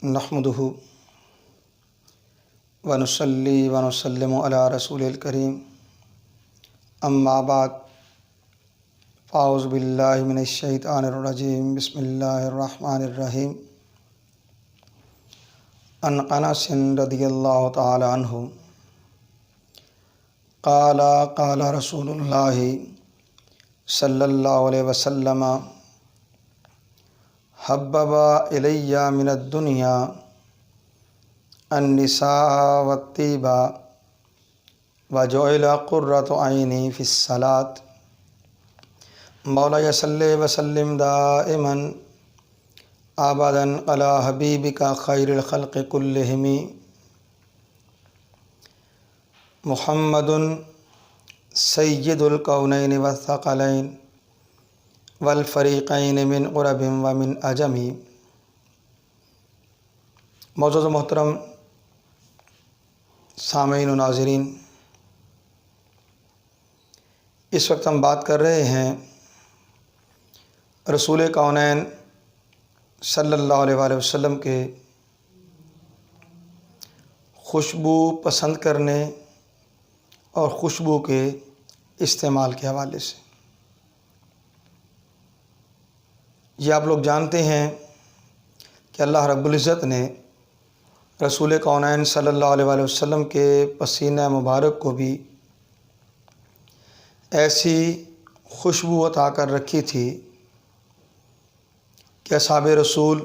نحمدہ ونصلی ونسلم علی رسول الکریم اما بعد اعوذ باللہ من الشیطان الرجیم بسم اللہ الرحمن الرحیم عن انس رضی اللہ تعالی عنہ قال قال رسول اللہ صلی اللہ علیہ وسلم حبب الی من الدنیا النساء والطیب وجعل قرۃ عینی فی الصلاۃ مولا صلی وسلم دائما ابدا علی حبیبک خیر الخلق کلہم محمد سید الکونین والثقلین والفریقین من عرب ومن عجم۔ معزز و محترم سامعین و ناظرین، اس وقت ہم بات کر رہے ہیں رسول کونین صلی اللہ علیہ وآلہ وسلم کے خوشبو پسند کرنے اور خوشبو کے استعمال کے حوالے سے۔ یہ آپ لوگ جانتے ہیں کہ اللہ رب العزت نے رسول کونین صلی اللہ علیہ وآلہ وسلم کے پسینہ مبارک کو بھی ایسی خوشبو عطا کر رکھی تھی کہ اصحاب رسول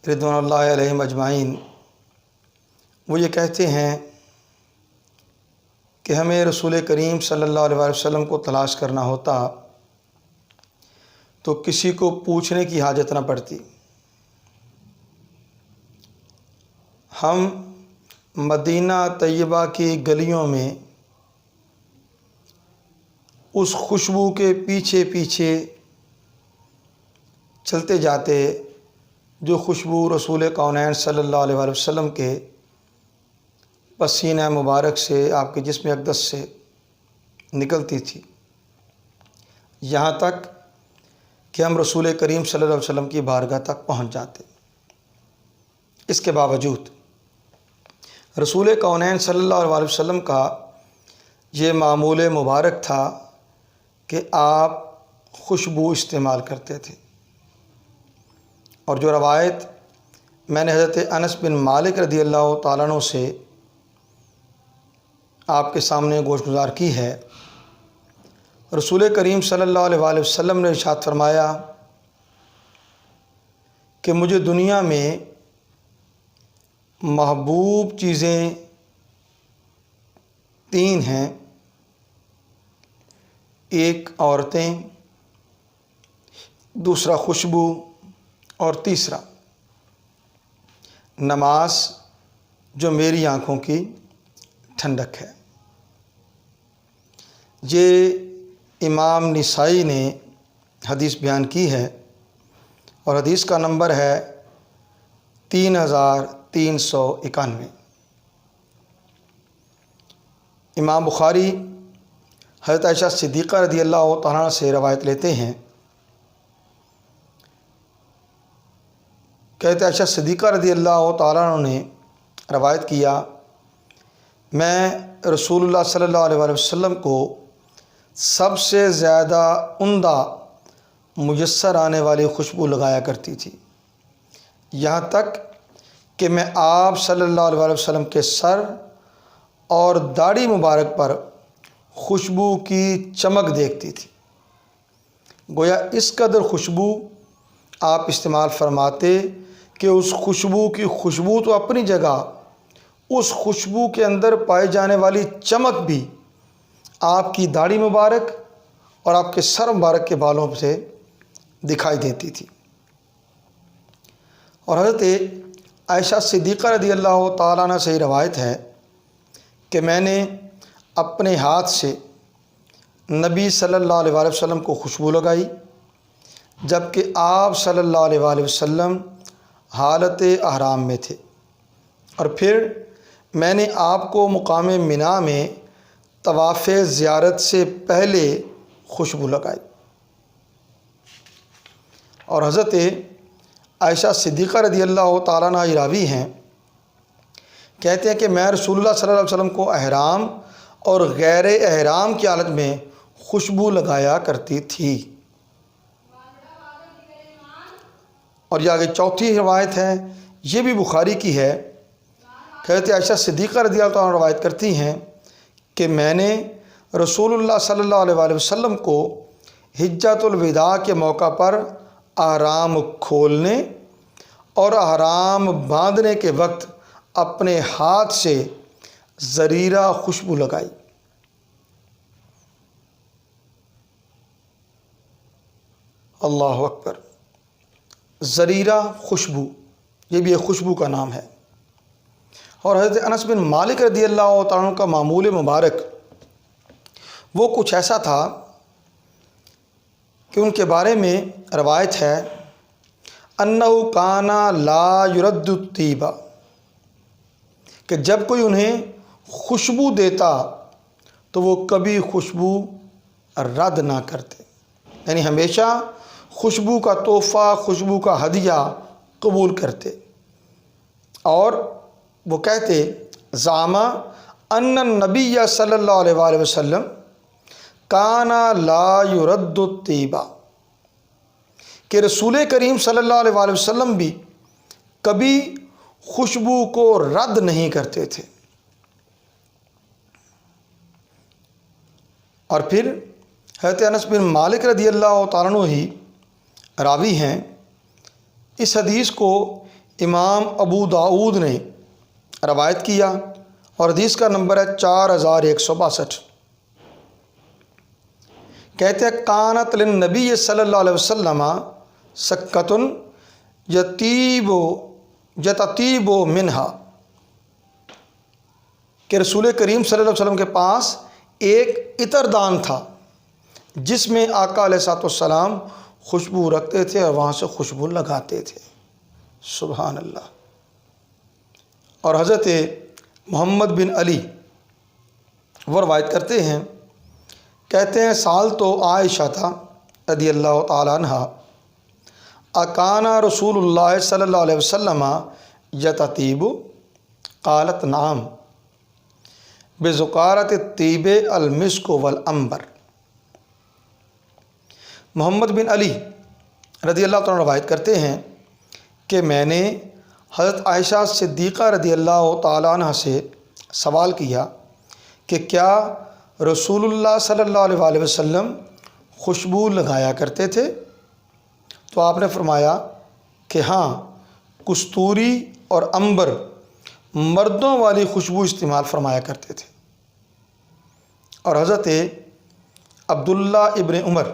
رضوان اللہ علیہم اجمعین وہ یہ کہتے ہیں کہ ہمیں رسول کریم صلی اللہ علیہ وآلہ وسلم کو تلاش کرنا ہوتا تو کسی کو پوچھنے کی حاجت نہ پڑتی۔ ہم مدینہ طیبہ کی گلیوں میں اس خوشبو کے پیچھے پیچھے چلتے جاتے جو خوشبو رسول کونین صلی اللہ علیہ وآلہ وسلم کے پسینہ مبارک سے، آپ کے جسم اقدس سے نکلتی تھی، یہاں تک کہ ہم رسول کریم صلی اللہ علیہ وسلم کی بارگاہ تک پہنچ جاتے۔ اس کے باوجود رسول کونین صلی اللہ علیہ وسلم کا یہ معمول مبارک تھا کہ آپ خوشبو استعمال کرتے تھے، اور جو روایت میں نے حضرت انس بن مالک رضی اللہ تعالیٰ عنہ سے آپ کے سامنے گوش گزار کی ہے، رسول کریم صلی اللہ علیہ وآلہ وسلم نے ارشاد فرمایا کہ مجھے دنیا میں محبوب چیزیں تین ہیں، ایک عورتیں، دوسرا خوشبو، اور تیسرا نماز جو میری آنکھوں کی ٹھنڈک ہے۔ یہ امام نسائی نے حدیث بیان کی ہے، اور حدیث کا نمبر ہے 3391۔ امام بخاری حضرت عائشہ صدیقہ رضی اللہ تعالیٰ سے روایت لیتے ہیں، کہتے عائشہ صدیقہ رضی اللہ تعالیٰ نے روایت کیا، میں رسول اللہ صلی اللہ علیہ وآلہ وسلم کو سب سے زیادہ عمدہ میسر آنے والی خوشبو لگایا کرتی تھی، یہاں تک کہ میں آپ صلی اللہ علیہ وآلہ وسلم کے سر اور داڑھی مبارک پر خوشبو کی چمک دیکھتی تھی۔ گویا اس قدر خوشبو آپ استعمال فرماتے کہ اس خوشبو کی خوشبو تو اپنی جگہ، اس خوشبو کے اندر پائے جانے والی چمک بھی آپ کی داڑھی مبارک اور آپ کے سر مبارک کے بالوں سے دکھائی دیتی تھی۔ اور حضرت عائشہ صدیقہ رضی اللہ تعالیٰ عنہ سے روایت ہے کہ میں نے اپنے ہاتھ سے نبی صلی اللہ علیہ وآلہ وسلم کو خوشبو لگائی، جبکہ آپ صلی اللہ علیہ وآلہ وسلم حالت احرام میں تھے، اور پھر میں نے آپ کو مقام منی میں طواف زیارت سے پہلے خوشبو لگائی۔ اور حضرت عائشہ صدیقہ رضی اللہ تعالیٰ عنہ راوی ہیں، کہتے ہیں کہ میں رسول اللہ صلی اللہ علیہ وسلم کو احرام اور غیر احرام کی حالت میں خوشبو لگایا کرتی تھی۔ اور یہ آگے چوتھی روایت ہے، یہ بھی بخاری کی ہے۔ کہتے عائشہ صدیقہ رضی اللہ تعالیٰ عنہ روایت کرتی ہیں کہ میں نے رسول اللہ صلی اللہ علیہ وآلہ وسلم کو حجۃ الوداع کے موقع پر احرام کھولنے اور احرام باندھنے کے وقت اپنے ہاتھ سے زریرہ خوشبو لگائی۔ اللہ اکبر، زریرہ خوشبو، یہ بھی ایک خوشبو کا نام ہے۔ اور حضرت انس بن مالک رضی اللہ تعالیٰ عنہ کا معمول مبارک وہ کچھ ایسا تھا کہ ان کے بارے میں روایت ہے انہو کانا لا یرد الطیبہ، کہ جب کوئی انہیں خوشبو دیتا تو وہ کبھی خوشبو رد نہ کرتے، یعنی ہمیشہ خوشبو کا تحفہ، خوشبو کا ہدیہ قبول کرتے۔ اور وہ کہتے زعما ان النبی صلی اللہ علیہ وآلہ وسلم کانا لا یرد الطیبہ، کہ رسول کریم صلی اللہ علیہ وآلہ وسلم بھی کبھی خوشبو کو رد نہیں کرتے تھے۔ اور پھر حضرت انس بن مالک رضی اللہ تعالیٰ عنہ ہی راوی ہیں۔ اس حدیث کو امام ابو داؤد نے روایت کیا اور حدیث کا نمبر ہے 4162۔ کہتے ہیں کانت للنبی صلی اللہ علیہ وسلم سکتن یتطیب منہا، کہ رسول کریم صلی اللہ علیہ وسلم کے پاس ایک عطر دان تھا جس میں آقا علیہ السلام خوشبو رکھتے تھے اور وہاں سے خوشبو لگاتے تھے۔ سبحان اللہ۔ اور حضرت محمد بن علی وہ روایت کرتے ہیں، کہتے ہیں سال تو عائشہ تھا رضی اللہ تعالیٰ عنہ اکانا رسول اللہ صلی اللہ علیہ وسلم یتطیب، قالت نعم بزکارت الطیب المسک والعنبر۔ محمد بن علی رضی اللہ تعالیٰ روایت کرتے ہیں کہ میں نے حضرت عائشہ صدیقہ رضی اللہ تعالیٰ عنہ سے سوال کیا کہ کیا رسول اللہ صلی اللہ علیہ وآلہ وسلم خوشبو لگایا کرتے تھے؟ تو آپ نے فرمایا کہ ہاں، کستوری اور عنبر مردوں والی خوشبو استعمال فرمایا کرتے تھے۔ اور حضرت عبداللہ ابن عمر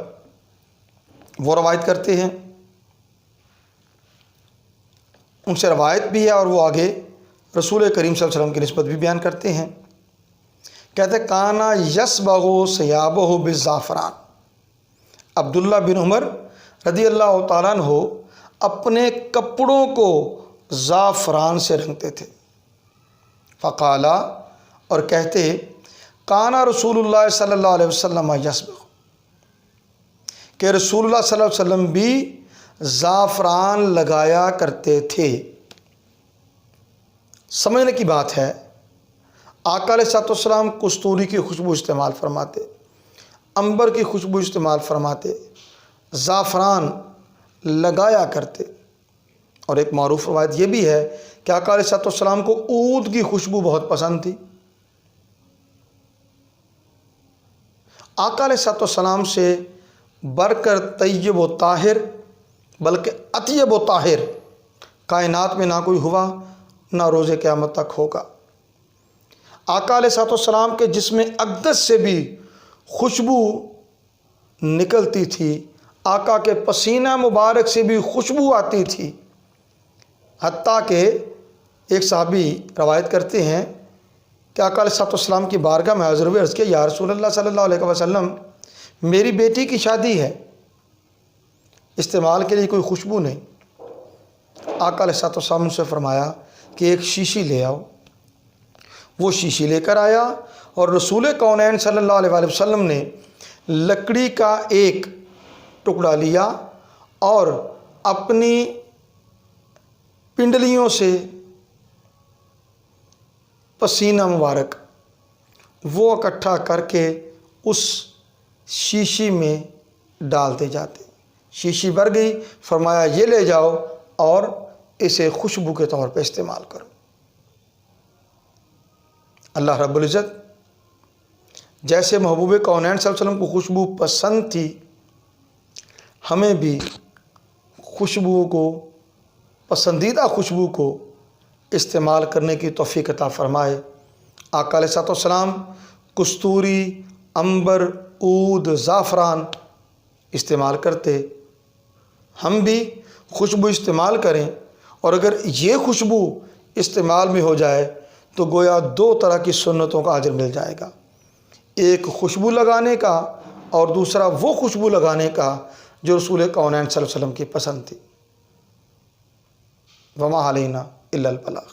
وہ روایت کرتے ہیں، ان سے روایت بھی ہے اور وہ آگے رسول کریم صلی اللہ علیہ وسلم کی نسبت بھی بیان کرتے ہیں۔ کہتے کانا یصبغ ثیابہ بالزعفران، عبداللہ بن عمر رضی اللہ تعالیٰ عنہ اپنے کپڑوں کو زعفران سے رنگتے تھے۔ فقالا، اور کہتے کانا رسول اللہ صلی اللہ علیہ وسلم یصبغ، کہ رسول اللہ صلی اللہ علیہ وسلم بھی زعفران لگایا کرتے تھے۔ سمجھنے کی بات ہے، آقا علیہ السلام کستوری کی خوشبو استعمال فرماتے، عنبر کی خوشبو استعمال فرماتے، زعفران لگایا کرتے۔ اور ایک معروف روایت یہ بھی ہے کہ آقا علیہ السلام کو عود کی خوشبو بہت پسند تھی۔ آقا علیہ السلام سے بڑھ کر طیب و طاہر، بلکہ اطیب و طاہر کائنات میں نہ کوئی ہوا، نہ روز قیامت تک ہوگا۔ آقا علیہ السلام کے جسم اقدس سے بھی خوشبو نکلتی تھی، آقا کے پسینہ مبارک سے بھی خوشبو آتی تھی، حتیٰ کہ ایک صحابی روایت کرتے ہیں کہ آقا علیہ السلام کی بارگاہ میں حاضر ہوئے، عرض کیا یا رسول اللہ صلی اللہ علیہ وسلم، میری بیٹی کی شادی ہے، استعمال کے لیے کوئی خوشبو نہیں۔ آقا علیہ السلام سے فرمایا کہ ایک شیشی لے آؤ۔ وہ شیشی لے کر آیا اور رسول کونین صلی اللہ علیہ وآلہ وسلم نے لکڑی کا ایک ٹکڑا لیا اور اپنی پنڈلیوں سے پسینہ مبارک وہ اکٹھا کر کے اس شیشی میں ڈالتے جاتے. شیشی بھر گئی، فرمایا یہ لے جاؤ اور اسے خوشبو کے طور پہ استعمال کرو. اللہ رب العزت جیسے محبوب کونین صلی اللہ علیہ وسلم کو خوشبو پسند تھی، ہمیں بھی خوشبو کو، پسندیدہ خوشبو کو استعمال کرنے کی توفیق عطا فرمائے. آقا علیہ الصلوۃ والسلام کستوری، عنبر، عود، زعفران استعمال کرتے، ہم بھی خوشبو استعمال کریں. اور اگر یہ خوشبو استعمال میں ہو جائے تو گویا 2 طرح کی سنتوں کا اجر مل جائے گا، ایک خوشبو لگانے کا اور دوسرا وہ خوشبو لگانے کا جو رسول کونین صلی اللہ علیہ وسلم کی پسند تھی. وما علینا الا البلاغ.